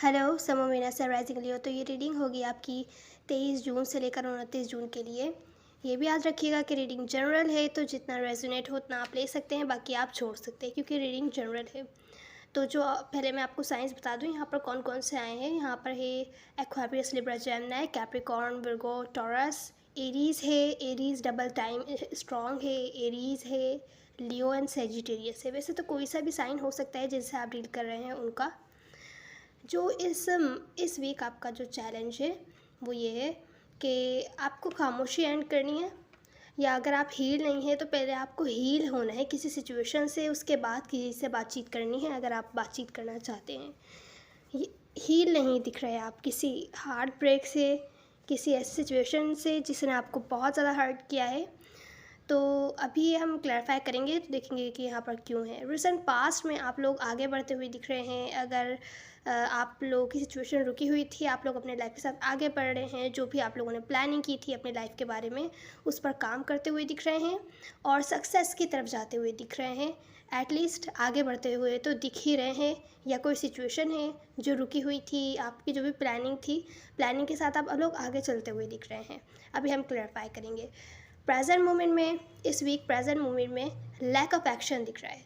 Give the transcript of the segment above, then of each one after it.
Hello, समोमिना से rising लियो। तो ये रीडिंग होगी आपकी 23 जून से लेकर 29 जून के लिए। ये भी याद रखिएगा कि रीडिंग जनरल है, तो जितना रेजोनेट हो उतना आप ले सकते हैं, बाकी आप छोड़ सकते हैं क्योंकि रीडिंग जनरल है। तो जो पहले मैं आपको साइंस बता दूं, यहाँ पर कौन कौन से आए हैं। यहाँ पर है Aquarius, Libra, Gemini, Capricorn, Virgo, taurus, Aries है। एरीज़ डबल टाइम स्ट्रॉन्ग है। एरीज़ है, लियो एंड सेजिटेरियस है। वैसे तो कोई सा भी साइन हो सकता है जिनसे आप डील कर रहे हैं उनका। जो इस वीक आपका जो चैलेंज है वो ये है कि आपको खामोशी एंड करनी है, या अगर आप हील नहीं है तो पहले आपको हील होना है किसी सिचुएशन से, उसके बाद किसी से बातचीत करनी है अगर आप बातचीत करना चाहते हैं। हील नहीं दिख रहे आप किसी हार्ट ब्रेक से, किसी ऐसी सिचुएशन से जिसने आपको बहुत ज़्यादा हर्ट किया है। तो अभी हम क्लैरिफाई करेंगे, तो देखेंगे कि यहाँ पर क्यों है। रिसेंट पास्ट में आप लोग आगे बढ़ते हुए दिख रहे हैं। अगर आप लोगों की सिचुएशन रुकी हुई थी, आप लोग अपने लाइफ के साथ आगे बढ़ रहे हैं। जो भी आप लोगों ने प्लानिंग की थी अपने लाइफ के बारे में, उस पर काम करते हुए दिख रहे हैं और सक्सेस की तरफ जाते हुए दिख रहे हैं। एटलीस्ट आगे बढ़ते हुए तो दिख ही रहे हैं। या कोई सिचुएशन है जो रुकी हुई थी, आपकी जो भी प्लानिंग थी, प्लानिंग के साथ आप लोग आगे चलते हुए दिख रहे हैं। अभी हम क्लैरिफाई करेंगे। प्रेजेंट मोमेंट में, इस वीक प्रेजेंट मोमेंट में लैक ऑफ एक्शन दिख रहा है।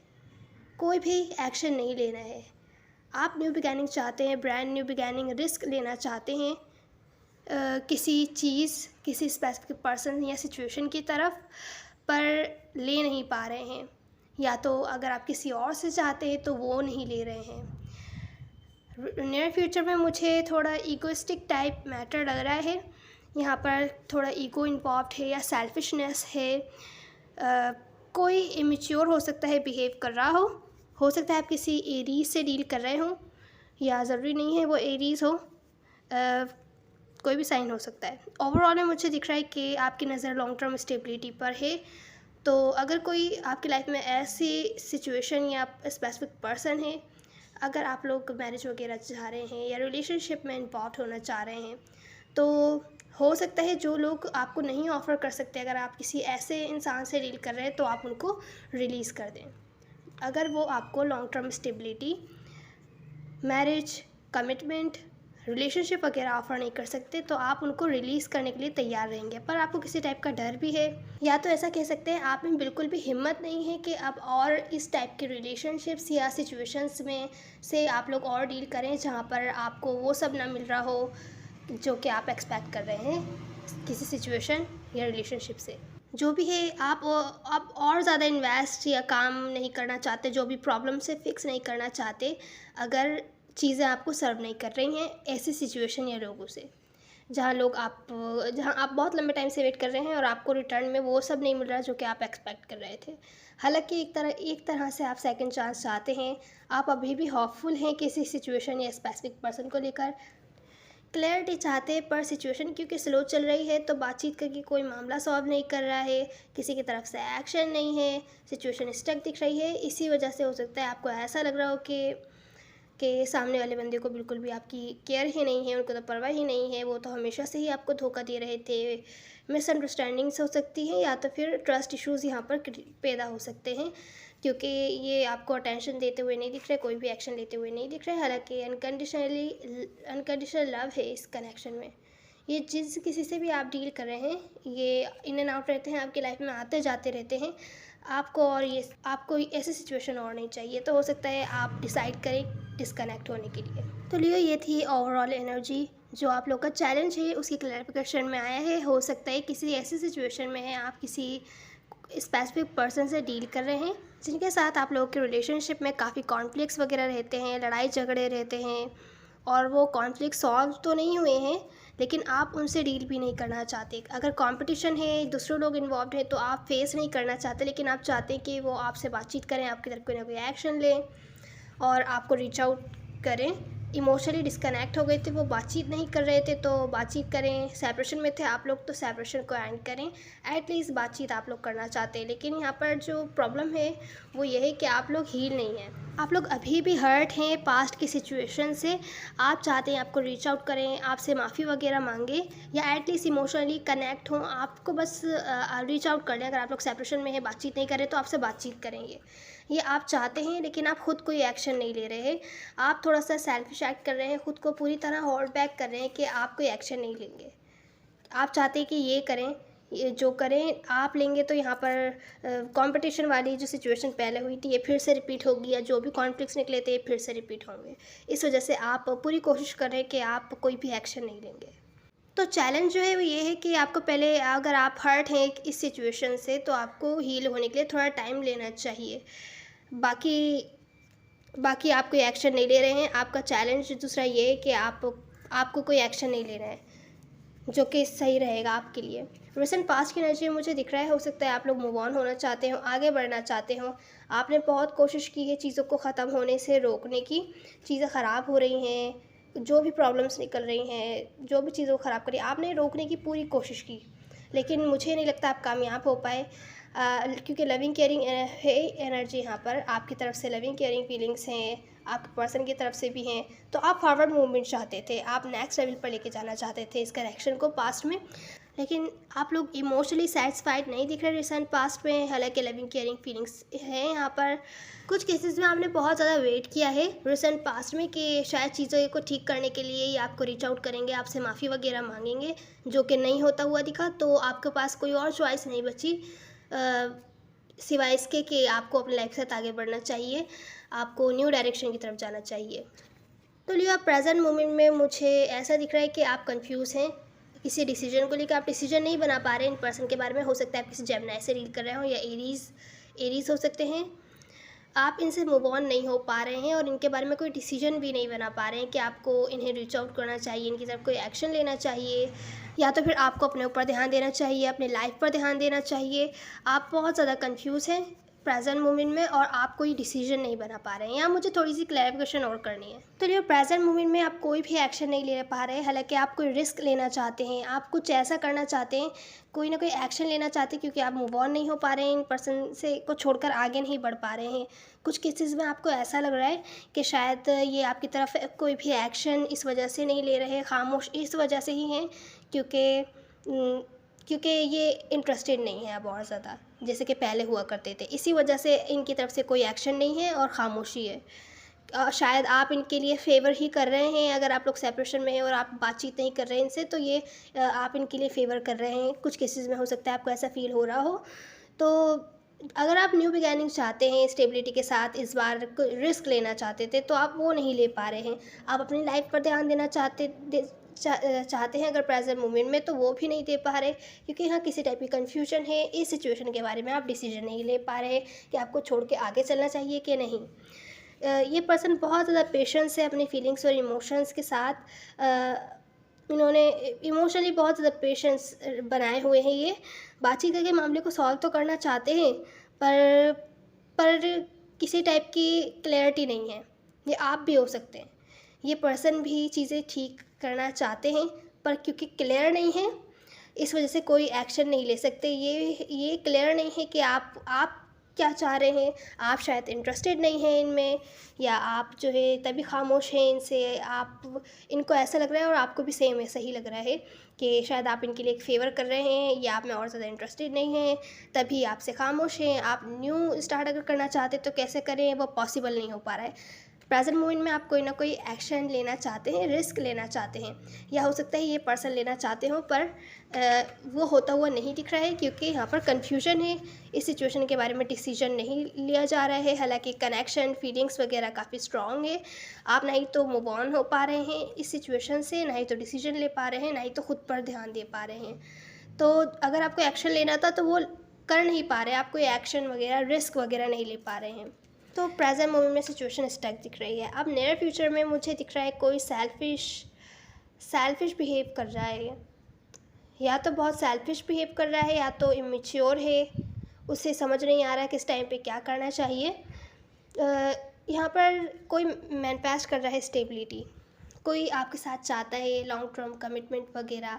कोई भी एक्शन नहीं लेना है। आप न्यू बिगैनिंग चाहते हैं, ब्रांड न्यू बिगैनिंग, रिस्क लेना चाहते हैं किसी चीज़, किसी स्पेसिफिक पर्सन या सिचुएशन की तरफ, पर ले नहीं पा रहे हैं। या तो अगर आप किसी और से चाहते हैं तो वो नहीं ले रहे हैं। नियर फ्यूचर में मुझे थोड़ा ईगोइस्टिक टाइप मैटर लग रहा है। यहाँ पर थोड़ा ईगो इन्वॉल्व है या सेल्फिशनेस है। कोई इमेच्योर हो सकता है बिहेव कर रहा हो सकता है आप किसी एरीज से डील कर रहे हों, या ज़रूरी नहीं है वो एरीज हो। कोई भी साइन हो सकता है। ओवरऑल में मुझे दिख रहा है कि आपकी नज़र लॉन्ग टर्म स्टेबिलिटी पर है। तो अगर कोई आपकी लाइफ में ऐसी सिचुएशन या स्पेसिफिक पर्सन है, अगर आप लोग मैरिज वगैरह चाह रहे हैं या रिलेशनशिप में इन्वॉल्व होना चाह रहे हैं, तो हो सकता है जो लोग आपको नहीं ऑफ़र कर सकते, अगर आप किसी ऐसे इंसान से डील कर रहे हैं तो आप उनको रिलीज़ कर दें। अगर वो आपको long term stability, marriage, commitment, relationship वगैरह ऑफ़र नहीं कर सकते, तो आप उनको रिलीज़ करने के लिए तैयार रहेंगे। पर आपको किसी टाइप का डर भी है, या तो ऐसा कह सकते हैं आप में बिल्कुल भी हिम्मत नहीं है कि अब और इस टाइप के रिलेशनशिप्स या सिचुएशंस में से आप लोग और डील करें जहाँ पर आपको वो सब ना मिल रहा हो जो कि आप एक्सपेक्ट कर रहे हैं किसी सिचुएशन या रिलेशनशिप से। जो भी है, आप और ज़्यादा इन्वेस्ट या काम नहीं करना चाहते, जो भी प्रॉब्लम से फिक्स नहीं करना चाहते, अगर चीज़ें आपको सर्व नहीं कर रही हैं ऐसी सिचुएशन या लोगों से, जहाँ आप बहुत लंबे टाइम से वेट कर रहे हैं और आपको रिटर्न में वो सब नहीं मिल रहा जो कि आप एक्सपेक्ट कर रहे थे। हालांकि एक तरह से आप सेकंड चांस चाहते हैं। आप अभी भी होपफुल हैं किसी सिचुएशन या स्पेसिफिक पर्सन को लेकर। क्लैरिटी चाहते हैं, पर सिचुएशन क्योंकि स्लो चल रही है तो बातचीत करके कोई मामला सॉल्व नहीं कर रहा है, किसी की तरफ से एक्शन नहीं है, सिचुएशन स्टक दिख रही है। इसी वजह से हो सकता है आपको ऐसा लग रहा हो कि सामने वाले बंदे को बिल्कुल भी आपकी केयर ही नहीं है, उनको तो परवाह ही नहीं है, वो तो हमेशा से ही आपको धोखा दे रहे थे। मिसअंडरस्टैंडिंग्स हो सकती हैं, या तो फिर ट्रस्ट इश्यूज़ यहाँ पर पैदा हो सकते हैं, क्योंकि ये आपको अटेंशन देते हुए नहीं दिख रहे, कोई भी एक्शन लेते हुए नहीं दिख रहे। हालांकि अनकंडीशनल लव है इस कनेक्शन में। ये जिस किसी से भी आप डील कर रहे हैं, ये इन एंड आउट रहते हैं, आपकी लाइफ में आते जाते रहते हैं। आपको ऐसी सिचुएशन और नहीं चाहिए। तो हो सकता है आप डिसाइड करें डिस्कनेक्ट होने के लिए। तो लियो, ये थी ओवरऑल एनर्जी। जो आप लोग का चैलेंज है उसकी क्लैरिफिकेशन में आया है। हो सकता है किसी ऐसी सिचुएशन में है, आप किसी स्पेसिफिक पर्सन से डील कर रहे हैं जिनके साथ आप लोगों के रिलेशनशिप में काफ़ी कॉन्फ्लिक्ट्स वगैरह रहते हैं, लड़ाई झगड़े रहते हैं, और वो कॉन्फ्लिक्ट सॉल्व तो नहीं हुए हैं लेकिन आप उनसे डील भी नहीं करना चाहते। अगर कंपटीशन है, दूसरे लोग इन्वॉल्व हैं, तो आप फेस नहीं करना चाहते, लेकिन आप चाहते हैं कि वो आपसे बातचीत करें, आपकी तरफ कोई ना कोई एक्शन लें और आपको रीच आउट करें। इमोशनली डिस्कनेक्ट हो गए थे, वो बातचीत नहीं कर रहे थे, तो बातचीत करें। सेपरेशन में थे आप लोग, तो सेपरेशन को एंड करें। एटलीस्ट बातचीत आप लोग करना चाहते हैं। लेकिन यहाँ पर जो प्रॉब्लम है वो ये है कि आप लोग हील नहीं हैं। आप लोग अभी भी हर्ट हैं पास्ट की सिचुएशन से, आप चाहते हैं आपको रीच आउट करें, आपसे माफ़ी वगैरह मांगे या एटलीस्ट इमोशनली कनेक्ट हों, आपको बस रीच आउट कर लें। अगर आप लोग सेपरेशन में हैं, बातचीत नहीं करें तो आपसे बातचीत करेंगे, ये आप चाहते हैं, लेकिन आप खुद कोई एक्शन नहीं ले रहे हैं। आप थोड़ा सा सेल्फिश एक्ट कर रहे हैं, खुद को पूरी तरह होल्ड बैक कर रहे हैं कि आप कोई एक्शन नहीं लेंगे। आप चाहते हैं कि ये करें, ये जो करें आप लेंगे तो यहाँ पर कंपटीशन वाली जो सिचुएशन पहले हुई थी ये फिर से रिपीट होगी, या जो भी कॉन्फ्लिक्ट्स निकले थे ये फिर से रिपीट होंगे। इस वजह से आप पूरी कोशिश कर रहे हैं कि आप कोई भी एक्शन नहीं लेंगे। तो चैलेंज जो है वो ये है कि आपको पहले, अगर आप हर्ट हैं इस सिचुएशन से, तो आपको हील होने के लिए थोड़ा टाइम लेना चाहिए। बाकी बाकी आप कोई एक्शन नहीं ले रहे हैं। आपका चैलेंज दूसरा ये है कि आपको कोई एक्शन नहीं लेना है, जो कि सही रहेगा आपके लिए। रिसेंट पास्ट की एनर्जी में मुझे दिख रहा है, हो सकता है आप लोग मूव ऑन होना चाहते हो, आगे बढ़ना चाहते हो। आपने बहुत कोशिश की है चीज़ों को ख़त्म होने से रोकने की, चीज़ें ख़राब हो रही हैं, जो भी प्रॉब्लम्स निकल रही हैं, जो भी चीज़ों को ख़राब करी आपने रोकने की पूरी कोशिश की, लेकिन मुझे नहीं लगता आप कामयाब हो पाए। क्योंकि लविंग केयरिंग है एनर्जी यहाँ पर, आपकी तरफ से लविंग केयरिंग फीलिंग्स हैं, आपके पर्सन की तरफ से भी हैं। तो आप फॉरवर्ड मूवमेंट चाहते थे, आप नेक्स्ट लेवल पर लेके जाना चाहते थे इस कनेक्शन को पास्ट में, लेकिन आप लोग इमोशनली सेटिस्फाइड नहीं दिख रहे रिसेंट पास्ट में। हालांकि लविंग केयरिंग फीलिंग्स हैं यहाँ पर। कुछ केसेस में आपने बहुत ज़्यादा वेट किया है रिसेंट पास्ट में कि शायद चीज़ों को ठीक करने के लिए ये आपको रीच आउट करेंगे, आपसे माफ़ी वगैरह मांगेंगे, जो कि नहीं होता हुआ दिखा। तो आपके पास कोई और चॉइस नहीं बची सिवाय इसके कि आपको अपनी लाइफ के साथ आगे बढ़ना चाहिए, आपको न्यू डायरेक्शन की तरफ जाना चाहिए। तो लियो, आप प्रेजेंट मोमेंट में मुझे ऐसा दिख रहा है कि आप कंफ्यूज हैं किसी डिसीजन को लेकर, आप डिसीजन नहीं बना पा रहे हैं इन पर्सन के बारे में। हो सकता है आप किसी जेमिनी से डील कर रहे हो या एरीज हो सकते हैं। आप इनसे मूव ऑन नहीं हो पा रहे हैं और इनके बारे में कोई डिसीजन भी नहीं बना पा रहे हैं कि आपको इन्हें रीच आउट करना चाहिए, इनकी तरफ कोई एक्शन लेना चाहिए, या तो फिर आपको अपने ऊपर ध्यान देना चाहिए, अपने लाइफ पर ध्यान देना चाहिए। आप बहुत ज़्यादा कंफ्यूज हैं प्रेजेंट मोमेंट में और आप कोई डिसीजन नहीं बना पा रहे हैं। यहाँ मुझे थोड़ी सी क्लैरिफिकेशन और करनी है। तो ये प्रेजेंट मोमेंट में आप कोई भी एक्शन नहीं ले पा रहे हैं, हालांकि आप कोई रिस्क लेना चाहते हैं, आप कुछ ऐसा करना चाहते हैं, कोई ना कोई एक्शन लेना चाहते हैं, क्योंकि आप मूव ऑन नहीं हो पा रहे हैं इन पर्सन से को छोड़कर आगे नहीं बढ़ पा रहे हैं। कुछ केसेस में आपको ऐसा लग रहा है कि शायद ये आपकी तरफ कोई भी एक्शन इस वजह से नहीं ले रहे, खामोश इस वजह से ही हैं क्योंकि ये इंटरेस्टेड नहीं है अब और ज़्यादा, जैसे कि पहले हुआ करते थे। इसी वजह से इनकी तरफ से कोई एक्शन नहीं है और खामोशी है। शायद आप इनके लिए फ़ेवर ही कर रहे हैं, अगर आप लोग सेपरेशन में हैं और आप बातचीत नहीं कर रहे हैं इनसे, तो ये आप इनके लिए फ़ेवर कर रहे हैं। कुछ केसेस में हो सकता है आपको ऐसा फ़ील हो रहा हो। तो अगर आप न्यू बिगैनिंग चाहते हैं, स्टेबिलिटी के साथ इस बार रिस्क लेना चाहते थे, तो आप वो नहीं ले पा रहे हैं। आप अपनी लाइफ पर ध्यान देना चाहते हैं अगर प्रेजेंट मोमेंट में, तो वो भी नहीं दे पा रहे, क्योंकि यहाँ किसी टाइप की कन्फ्यूजन है। इस सिचुएशन के बारे में आप डिसीजन नहीं ले पा रहे कि आपको छोड़ के आगे चलना चाहिए कि नहीं। ये पर्सन बहुत ज़्यादा पेशेंस है अपनी फीलिंग्स और इमोशंस के साथ। इन्होंने इमोशनली बहुत ज़्यादा पेशेंस बनाए हुए हैं। ये बातचीत करके मामले को सॉल्व तो करना चाहते हैं, पर किसी टाइप की क्लैरिटी नहीं है। ये आप भी हो सकते हैं, ये पर्सन भी चीज़ें ठीक करना चाहते हैं, पर क्योंकि क्लियर नहीं है इस वजह से कोई एक्शन नहीं ले सकते। ये क्लियर नहीं है कि आप क्या चाह रहे हैं। आप शायद इंटरेस्टेड नहीं हैं इनमें, या आप जो है तभी खामोश हैं इनसे। आप इनको ऐसा लग रहा है और आपको भी सेम ऐसा ही लग रहा है कि शायद आप इनके लिए एक फ़ेवर कर रहे हैं, या आप में और ज़्यादा इंटरेस्टेड नहीं हैं, तभी आपसे खामोश हैं। आप न्यू स्टार्ट अगर करना चाहते तो कैसे करें, वो पॉसिबल नहीं हो पा रहा है। प्रेजेंट मोमेंट में आप कोई ना कोई एक्शन लेना चाहते हैं, रिस्क लेना चाहते हैं, या हो सकता है ये पर्सन लेना चाहते हो, पर वो होता हुआ नहीं दिख रहा है, क्योंकि यहाँ पर कन्फ्यूजन है। इस सिचुएशन के बारे में डिसीजन नहीं लिया जा रहा है। हालांकि कनेक्शन, फीलिंग्स वगैरह काफ़ी स्ट्रॉन्ग है। आप ना ही तो मूव ऑन हो पा रहे हैं इस सिचुएशन से, ना ही तो डिसीजन ले पा रहे हैं, ना ही तो खुद पर ध्यान दे पा रहे हैं। तो अगर आपको एक्शन लेना था तो वो कर नहीं पा रहे, आप कोई एक्शन वगैरह, रिस्क वगैरह नहीं ले पा रहे हैं। तो प्रेजेंट मोमेंट में सिचुएशन स्टक दिख रही है। अब नियर फ्यूचर में मुझे दिख रहा है कोई सेल्फिश बिहेव कर रहा है, या तो बहुत सेल्फिश बिहेव कर रहा है, या तो इमेच्योर है, उसे समझ नहीं आ रहा है किस टाइम पे क्या करना चाहिए। यहाँ पर कोई मैनिफेस्ट कर रहा है स्टेबिलिटी, कोई आपके साथ चाहता है लॉन्ग टर्म कमिटमेंट वगैरह,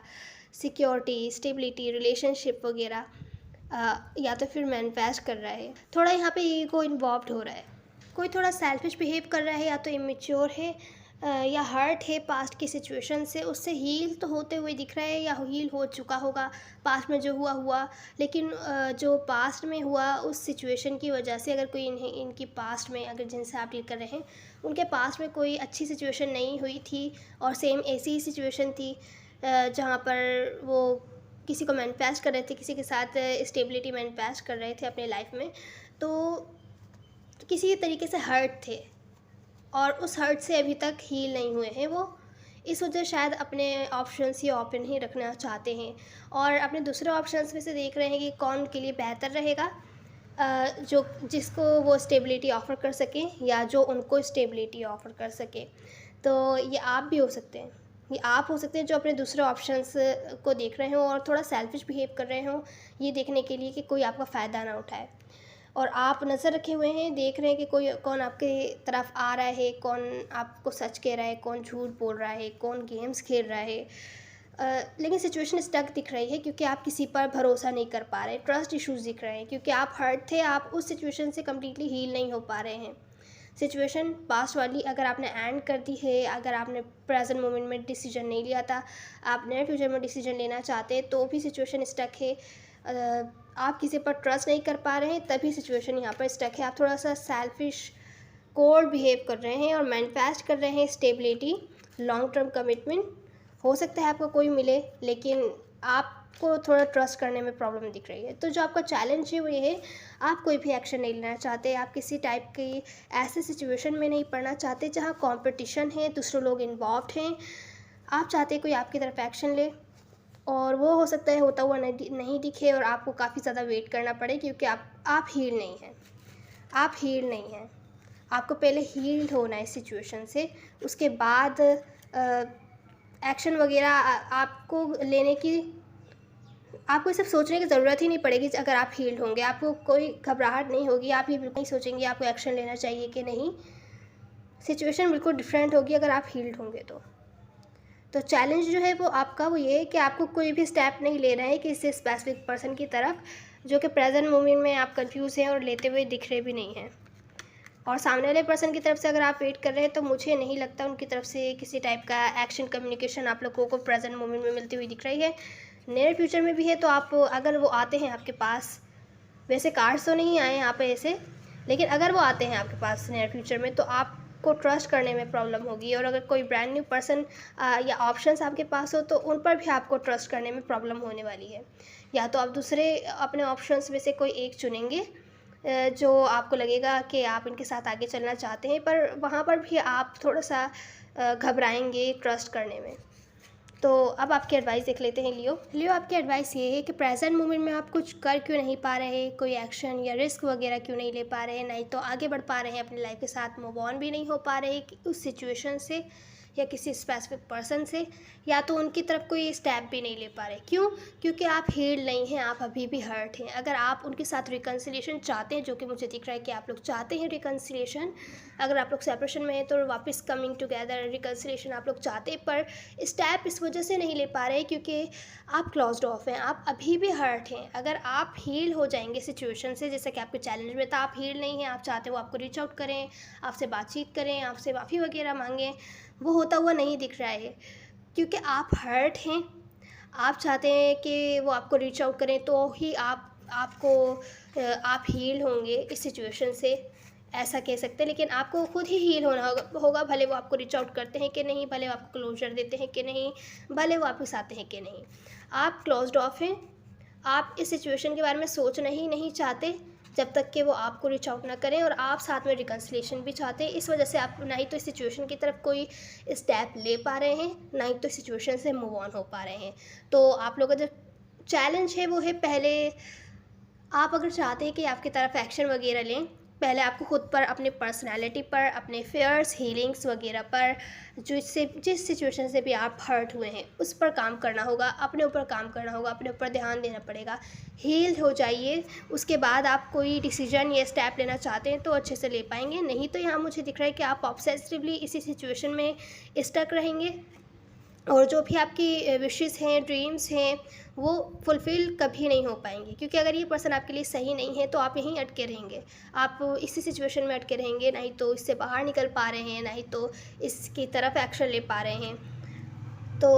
सिक्योरिटी, स्टेबिलिटी, रिलेशनशिप वगैरह, या तो फिर मैनिफेस्ट कर रहा है। थोड़ा यहाँ पे ईगो इन्वॉल्व हो रहा है, कोई थोड़ा सेल्फिश बिहेव कर रहा है, या तो इमेच्योर है, या हर्ट है पास्ट की सिचुएशन से, उससे हील तो होते हुए दिख रहा है या हील हो चुका होगा। पास्ट में जो हुआ हुआ, लेकिन जो पास्ट में हुआ उस सिचुएशन की वजह से, अगर कोई इनकी पास्ट में, अगर जिनसे आप डील कर रहे हैं उनके पास्ट में कोई अच्छी सिचुएशन नहीं हुई थी और सेम ऐसी ही सिचुएशन थी जहाँ पर वो किसी को मैनिफेस्ट कर रहे थे, किसी के साथ स्टेबिलिटी मैनिफेस्ट कर रहे थे अपने लाइफ में, तो किसी तरीके से हर्ट थे और उस हर्ट से अभी तक हील नहीं हुए हैं वो। इस वजह शायद अपने ऑप्शंस ही ओपन ही रखना चाहते हैं और अपने दूसरे ऑप्शंस में से देख रहे हैं कि कौन के लिए बेहतर रहेगा, जो जिसको वो स्टेबिलिटी ऑफ़र कर सकें या जो उनको स्टेबिलिटी ऑफ़र कर सके। तो ये आप भी हो सकते हैं, ये आप हो सकते हैं जो अपने दूसरे ऑप्शंस को देख रहे हों और थोड़ा सेल्फिश बिहेव कर रहे हों, ये देखने के लिए कि कोई आपका फ़ायदा ना उठाए। और आप नज़र रखे हुए हैं, देख रहे हैं कि कोई कौन आपके तरफ आ रहा है, कौन आपको सच कह रहा है, कौन झूठ बोल रहा है, कौन गेम्स खेल रहा है। लेकिन सिचुएशन स्टक दिख रही है क्योंकि आप किसी पर भरोसा नहीं कर पा रहे, ट्रस्ट इश्यूज़ दिख रहे हैं क्योंकि आप हर्ट थे, आप उस सिचुएशन से कम्प्लीटली हील नहीं हो पा रहे हैं। सिचुएशन पास्ट वाली अगर आपने एंड कर दी है, अगर आपने प्रेजेंट मोमेंट में डिसीजन नहीं लिया था, आप नियर फ्यूचर में डिसीजन लेना चाहते हैं, तो भी सिचुएशन स्टक है। आप किसी पर ट्रस्ट नहीं कर पा रहे हैं, तभी सिचुएशन यहाँ पर स्टक है। आप थोड़ा सा सेल्फिश कोल्ड बिहेव कर रहे हैं और मैनिफेस्ट कर रहे हैं स्टेबिलिटी, लॉन्ग टर्म कमिटमेंट। हो सकता है आपको कोई मिले, लेकिन आपको थोड़ा ट्रस्ट करने में प्रॉब्लम दिख रही है। तो जो आपका चैलेंज है वो ये है, आप कोई भी एक्शन नहीं लेना चाहते, आप किसी टाइप की ऐसे सिचुएशन में नहीं पड़ना चाहते जहाँ कॉम्पिटिशन है, दूसरे लोग इन्वॉल्व हैं। आप चाहते हैं कोई आपकी तरफ एक्शन ले और वो हो सकता है होता हुआ नहीं दिखे और आपको काफ़ी ज़्यादा वेट करना पड़े क्योंकि आप हील नहीं हैं, आप हील नहीं हैं। आपको पहले हील होना है इस सिचुएशन से, उसके बाद एक्शन वगैरह आपको लेने की, आपको ये सब सोचने की ज़रूरत ही नहीं पड़ेगी। अगर आप हील्ड होंगे, आपको कोई घबराहट नहीं होगी, आप ये बिल्कुल नहीं सोचेंगे आपको एक्शन लेना चाहिए कि नहीं। सिचुएशन बिल्कुल डिफरेंट होगी अगर आप हील्ड होंगे तो चैलेंज जो है वो आपका वो ये है कि आपको कोई भी स्टेप नहीं ले रहे हैं किसी स्पेसिफिक पर्सन की तरफ, जो कि प्रेजेंट मोमेंट में आप कंफ्यूज हैं और लेते हुए दिख रहे भी नहीं हैं। और सामने वाले पर्सन की तरफ से अगर आप वेट कर रहे हैं तो मुझे नहीं लगता उनकी तरफ से किसी टाइप का एक्शन कम्युनिकेशन आप लोगों को प्रेजेंट मोमेंट में मिलती हुई दिख रही है। नियर फ्यूचर में भी है तो आप, अगर वो आते हैं आपके पास, वैसे कार्ड्स तो नहीं आए यहाँ पे ऐसे, लेकिन अगर वो आते हैं आपके पास नियर फ्यूचर में तो आपको ट्रस्ट करने में प्रॉब्लम होगी। और अगर कोई ब्रांड न्यू पर्सन या ऑप्शंस आपके पास हो तो उन पर भी आपको ट्रस्ट करने में प्रॉब्लम होने वाली है। या तो आप दूसरे अपने ऑप्शंस में से कोई एक चुनेंगे जो आपको लगेगा कि आप इनके साथ आगे चलना चाहते हैं, पर वहाँ पर भी आप थोड़ा सा घबराएंगे ट्रस्ट करने में। तो अब आपकी एडवाइस देख लेते हैं। लियो आपकी एडवाइस ये है कि प्रेजेंट मोमेंट में आप कुछ कर क्यों नहीं पा रहे, कोई एक्शन या रिस्क वगैरह क्यों नहीं ले पा रहे, नहीं तो आगे बढ़ पा रहे हैं अपनी लाइफ के साथ, मूव ऑन भी नहीं हो पा रहे उस सिचुएशन से या किसी स्पेसिफिक पर्सन से, या तो उनकी तरफ कोई स्टेप भी नहीं ले पा रहे। क्यों? क्योंकि आप हील नहीं हैं, आप अभी भी हर्ट हैं। अगर आप उनके साथ रिकन्सिलिएशन चाहते हैं, जो कि मुझे दिख रहा है कि आप लोग चाहते हैं रिकन्सिलिएशन, अगर आप लोग सेपरेशन में हैं तो वापस कमिंग टुगेदर, रिकन्सिलिएशन आप लोग चाहते हैं, पर स्टेप इस वजह से नहीं ले पा रहे क्योंकि आप क्लोज्ड ऑफ हैं, आप अभी भी हर्ट हैं। अगर आप हील हो जाएंगे सिचुएशन से, जैसा कि आपके चैलेंज में था, आप हील नहीं हैं, आप चाहते हो आपको रीच आउट करें, आपसे बातचीत करें, आपसे माफ़ी वगैरह मांगें, वो होता हुआ नहीं दिख रहा है क्योंकि आप हर्ट हैं। आप चाहते हैं कि वो आपको रीच आउट करें तो ही आप हील होंगे इस सिचुएशन से, ऐसा कह सकते हैं। लेकिन आपको खुद ही हील होना होगा, भले वो आपको रीच आउट करते हैं कि नहीं, भले वो आपको क्लोजर देते हैं कि नहीं, भले वो आपके साथ हैं कि नहीं, आप क्लोज्ड ऑफ हैं। आप इस सिचुएशन के बारे में सोचना ही नहीं चाहते जब तक कि वो आपको रीच आउट ना करें, और आप साथ में रिकन्सिलिएशन भी चाहते हैं। इस वजह से आप ना ही तो इस सिचुएशन की तरफ कोई स्टेप ले पा रहे हैं, ना ही तो इस सिचुएशन से मूव ऑन हो पा रहे हैं। तो आप लोगों का जो चैलेंज है वो है, पहले आप अगर चाहते हैं कि आपकी तरफ एक्शन वगैरह लें, पहले आपको खुद पर, अपने पर्सनैलिटी पर, अपने फेयर्स, हीलिंग्स वगैरह पर, जिस सिचुएशन से भी आप हर्ट हुए हैं उस पर काम करना होगा, अपने ऊपर काम करना होगा, अपने ऊपर ध्यान देना पड़ेगा। हील हो जाइए, उसके बाद आप कोई डिसीजन या स्टेप लेना चाहते हैं तो अच्छे से ले पाएंगे। नहीं तो यहाँ मुझे दिख रहा है कि आप ऑब्सेसिवली इसी सिचुएशन में स्टक रहेंगे और जो भी आपकी विशेस हैं, ड्रीम्स हैं, वो फुलफ़िल कभी नहीं हो पाएंगे, क्योंकि अगर ये पर्सन आपके लिए सही नहीं है तो आप यहीं अटके रहेंगे। आप इसी सिचुएशन में अटके रहेंगे, ना ही तो इससे बाहर निकल पा रहे हैं, ना ही तो इसकी तरफ एक्शन ले पा रहे हैं। तो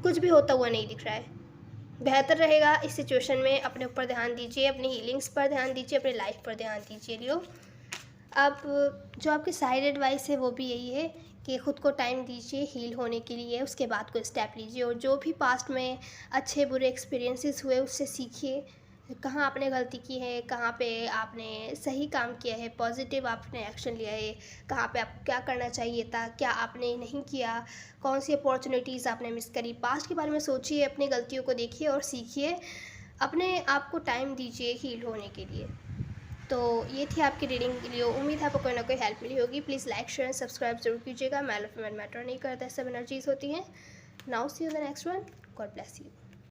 कुछ भी होता हुआ नहीं दिख रहा है। बेहतर रहेगा इस सिचुएशन में अपने ऊपर ध्यान दीजिए, अपनी हीलिंग्स पर ध्यान दीजिए, अपनी लाइफ पर ध्यान दीजिए लियो। अब जो आपकी साइड एडवाइस है वो भी यही है कि ख़ुद को टाइम दीजिए हील होने के लिए, उसके बाद कोई स्टेप लीजिए, और जो भी पास्ट में अच्छे बुरे एक्सपीरियंसेस हुए उससे सीखिए, कहाँ आपने गलती की है, कहाँ पे आपने सही काम किया है, पॉजिटिव आपने एक्शन लिया है, कहाँ पे आपको क्या करना चाहिए था, क्या आपने नहीं किया, कौन सी अपॉर्चुनिटीज़ आपने मिस करी। पास्ट के बारे में सोचिए, अपनी गलतियों को देखिए और सीखिए, अपने आप को टाइम दीजिए हील होने के लिए। तो ये थी आपकी रीडिंग के लिए। उम्मीद है आपको कोई ना कोई हेल्प मिली होगी। प्लीज़ लाइक शेयर सब्सक्राइब जरूर कीजिएगा। मैल ऑफ मैन मैटर नहीं करता, सब एनर्जीज होती हैं। Now see you the next one. God bless you.